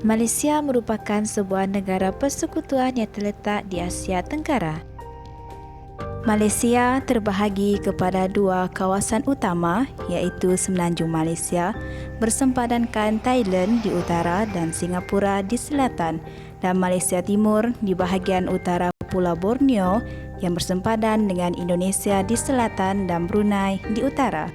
Malaysia merupakan sebuah negara persekutuan yang terletak di Asia Tenggara. Malaysia terbahagi kepada dua kawasan utama iaitu Semenanjung Malaysia bersempadankan Thailand di utara dan Singapura di selatan dan Malaysia Timur di bahagian utara Pulau Borneo yang bersempadan dengan Indonesia di selatan dan Brunei di utara.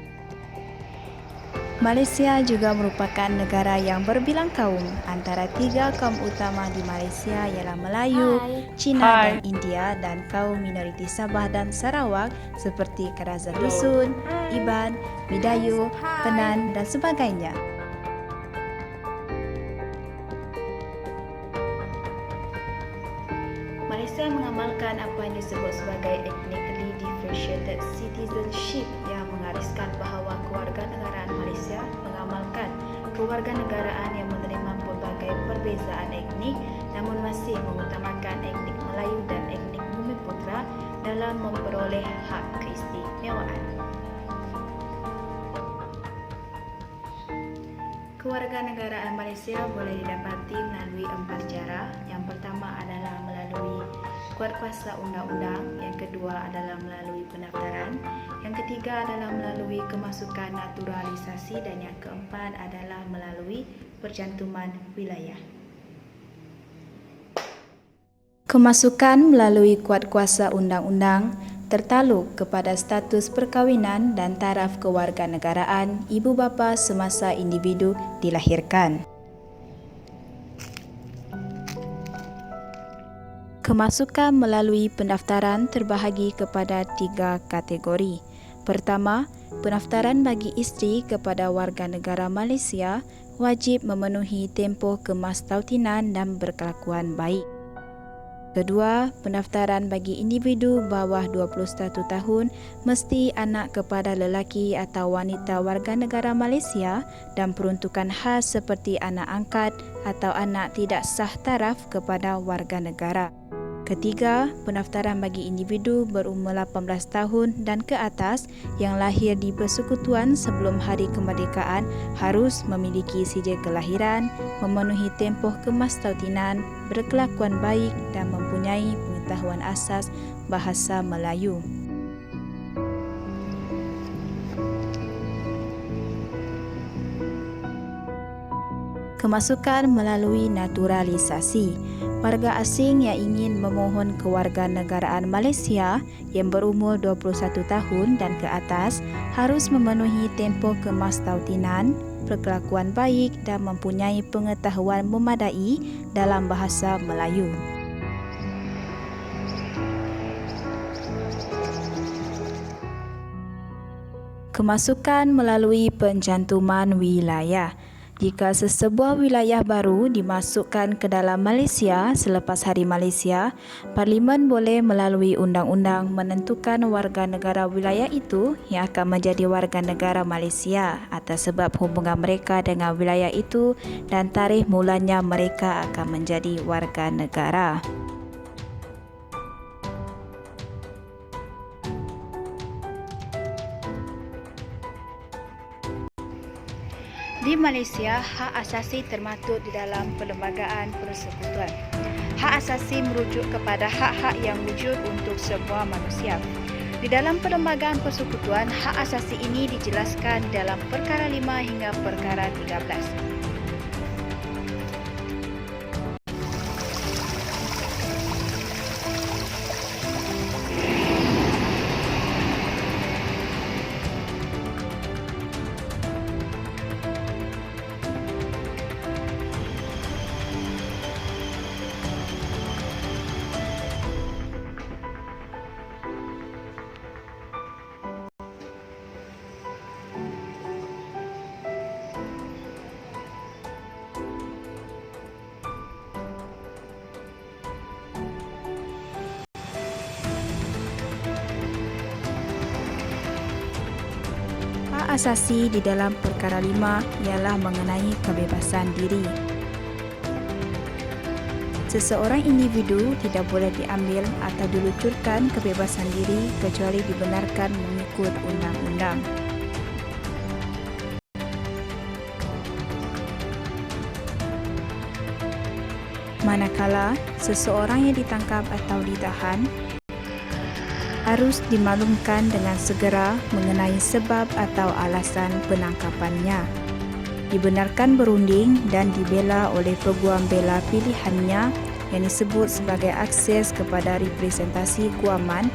Malaysia juga merupakan negara yang berbilang kaum. Antara tiga kaum utama di Malaysia ialah Melayu, Cina dan India dan kaum minoriti Sabah dan Sarawak seperti Kadazan Dusun, Iban, Bidayuh, Penan dan sebagainya. Malaysia mengamalkan apa yang disebut sebagai ethnically differentiated citizenship yang menggariskan bahawa kewarganegaraan Malaysia mengamalkan kewarganegaraan yang menerima pelbagai perbezaan etnik namun masih mengutamakan etnik Melayu dan etnik Bumiputera dalam memperoleh hak keistimewaan. Kewarganegaraan Malaysia boleh didapati melalui 4 cara. Yang pertama adalah melalui kuatkuasa undang-undang, yang kedua adalah melalui pendaftaran, yang ketiga adalah melalui kemasukan naturalisasi dan yang keempat adalah melalui percantuman wilayah. Kemasukan melalui kuatkuasa undang-undang tertaluk kepada status perkahwinan dan taraf kewarganegaraan ibu bapa semasa individu dilahirkan. Kemasukan melalui pendaftaran terbahagi kepada 3 kategori. Pertama, pendaftaran bagi isteri kepada warga negara Malaysia wajib memenuhi tempoh kemastautinan dan berkelakuan baik. Kedua, pendaftaran bagi individu bawah 21 tahun mesti anak kepada lelaki atau wanita warga negara Malaysia dan peruntukan khas seperti anak angkat atau anak tidak sah taraf kepada warga negara. Ketiga, pendaftaran bagi individu berumur 18 tahun dan ke atas yang lahir di persekutuan sebelum hari kemerdekaan harus memiliki sijil kelahiran, memenuhi tempoh kemastautinan, berkelakuan baik dan mempunyai pengetahuan asas bahasa Melayu. Kemasukan melalui naturalisasi. Warga asing yang ingin memohon kewarganegaraan Malaysia yang berumur 21 tahun dan ke atas harus memenuhi tempoh kemastautinan, berkelakuan baik dan mempunyai pengetahuan memadai dalam bahasa Melayu. Kemasukan melalui pencantuman wilayah. Jika sesebuah wilayah baru dimasukkan ke dalam Malaysia selepas Hari Malaysia, Parlimen boleh melalui undang-undang menentukan warga negara wilayah itu yang akan menjadi warga negara Malaysia atas sebab hubungan mereka dengan wilayah itu dan tarikh mulanya mereka akan menjadi warga negara. Di Malaysia, hak asasi termaktub di dalam Perlembagaan Persekutuan. Hak asasi merujuk kepada hak-hak yang wujud untuk semua manusia. Di dalam Perlembagaan Persekutuan, hak asasi ini dijelaskan dalam Perkara 5 hingga Perkara 13. Hak asasi di dalam Perkara 5 ialah mengenai kebebasan diri. Seseorang individu tidak boleh diambil atau dilucurkan kebebasan diri kecuali dibenarkan mengikut undang-undang. Manakala seseorang yang ditangkap atau ditahan harus dimaklumkan dengan segera mengenai sebab atau alasan penangkapannya. Dibenarkan berunding dan dibela oleh peguam bela pilihannya yang disebut sebagai akses kepada representasi guaman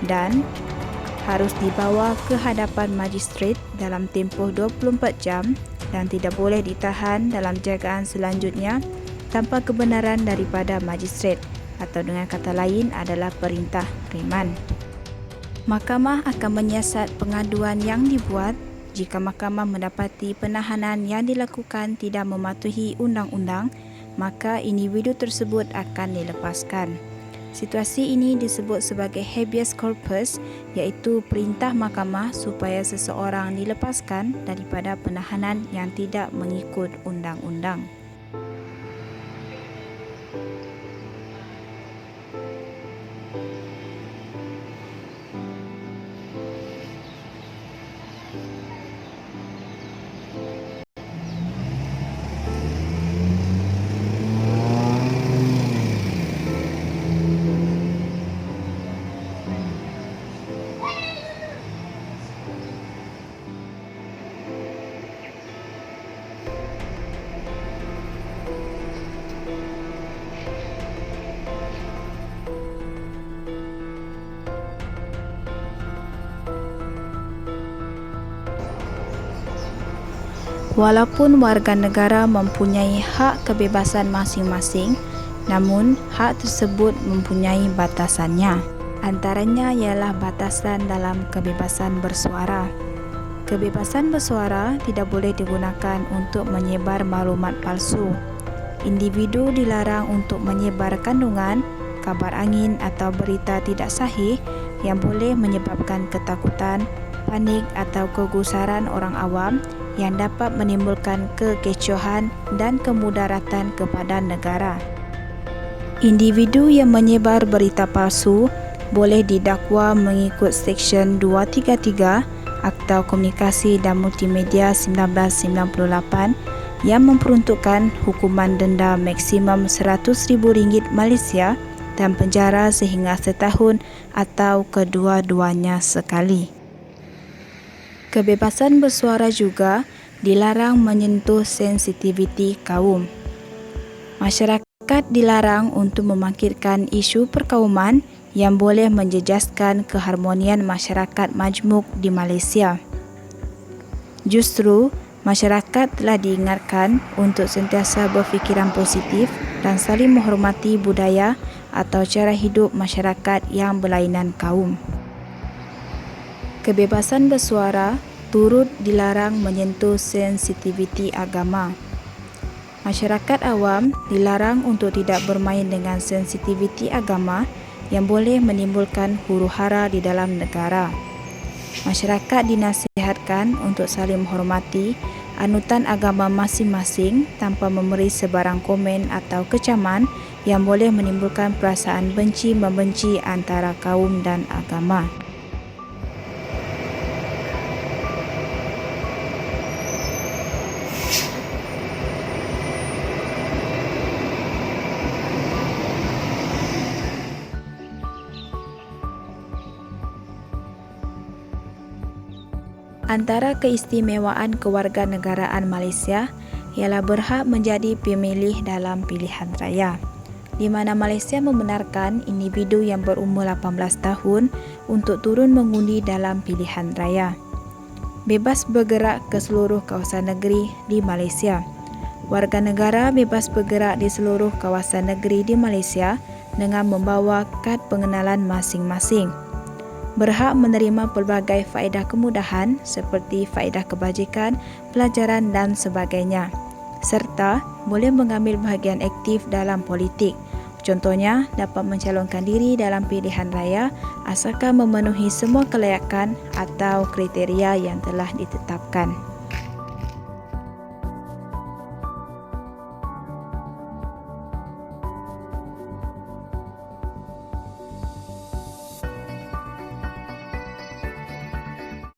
dan harus dibawa ke hadapan magistrat dalam tempoh 24 jam dan tidak boleh ditahan dalam jagaan selanjutnya tanpa kebenaran daripada magistrat atau dengan kata lain adalah perintah reman. Mahkamah akan menyiasat pengaduan yang dibuat jika mahkamah mendapati penahanan yang dilakukan tidak mematuhi undang-undang, maka individu tersebut akan dilepaskan. Situasi ini disebut sebagai habeas corpus, iaitu perintah mahkamah supaya seseorang dilepaskan daripada penahanan yang tidak mengikut undang-undang. Walaupun warga negara mempunyai hak kebebasan masing-masing, namun hak tersebut mempunyai batasannya. Antaranya ialah batasan dalam kebebasan bersuara. Kebebasan bersuara tidak boleh digunakan untuk menyebar maklumat palsu. Individu dilarang untuk menyebar kandungan, kabar angin atau berita tidak sahih yang boleh menyebabkan ketakutan, panik atau kegusaran orang awam yang dapat menimbulkan kekecohan dan kemudaratan kepada negara. Individu yang menyebar berita palsu boleh didakwa mengikut Seksyen 233 Akta Komunikasi dan Multimedia 1998 yang memperuntukkan hukuman denda maksimum RM100,000 Malaysia dan penjara sehingga setahun atau kedua-duanya sekali. Kebebasan bersuara juga dilarang menyentuh sensitiviti kaum. Masyarakat dilarang untuk membangkitkan isu perkauman yang boleh menjejaskan keharmonian masyarakat majmuk di Malaysia. Justru, masyarakat telah diingatkan untuk sentiasa berfikiran positif dan saling menghormati budaya atau cara hidup masyarakat yang berlainan kaum. Kebebasan bersuara turut dilarang menyentuh sensitiviti agama. Masyarakat awam dilarang untuk tidak bermain dengan sensitiviti agama yang boleh menimbulkan huru-hara di dalam negara. Masyarakat dinasihatkan untuk saling menghormati anutan agama masing-masing tanpa memberi sebarang komen atau kecaman yang boleh menimbulkan perasaan benci-membenci antara kaum dan agama. Antara keistimewaan kewarganegaraan Malaysia ialah berhak menjadi pemilih dalam pilihan raya, di mana Malaysia membenarkan individu yang berumur 18 tahun untuk turun mengundi dalam pilihan raya. Bebas bergerak ke seluruh kawasan negeri di Malaysia. Warga negara bebas bergerak di seluruh kawasan negeri di Malaysia dengan membawa kad pengenalan masing-masing. Berhak menerima pelbagai faedah kemudahan seperti faedah kebajikan, pelajaran dan sebagainya, serta boleh mengambil bahagian aktif dalam politik. Contohnya, dapat mencalonkan diri dalam pilihan raya asalkan memenuhi semua kelayakan atau kriteria yang telah ditetapkan.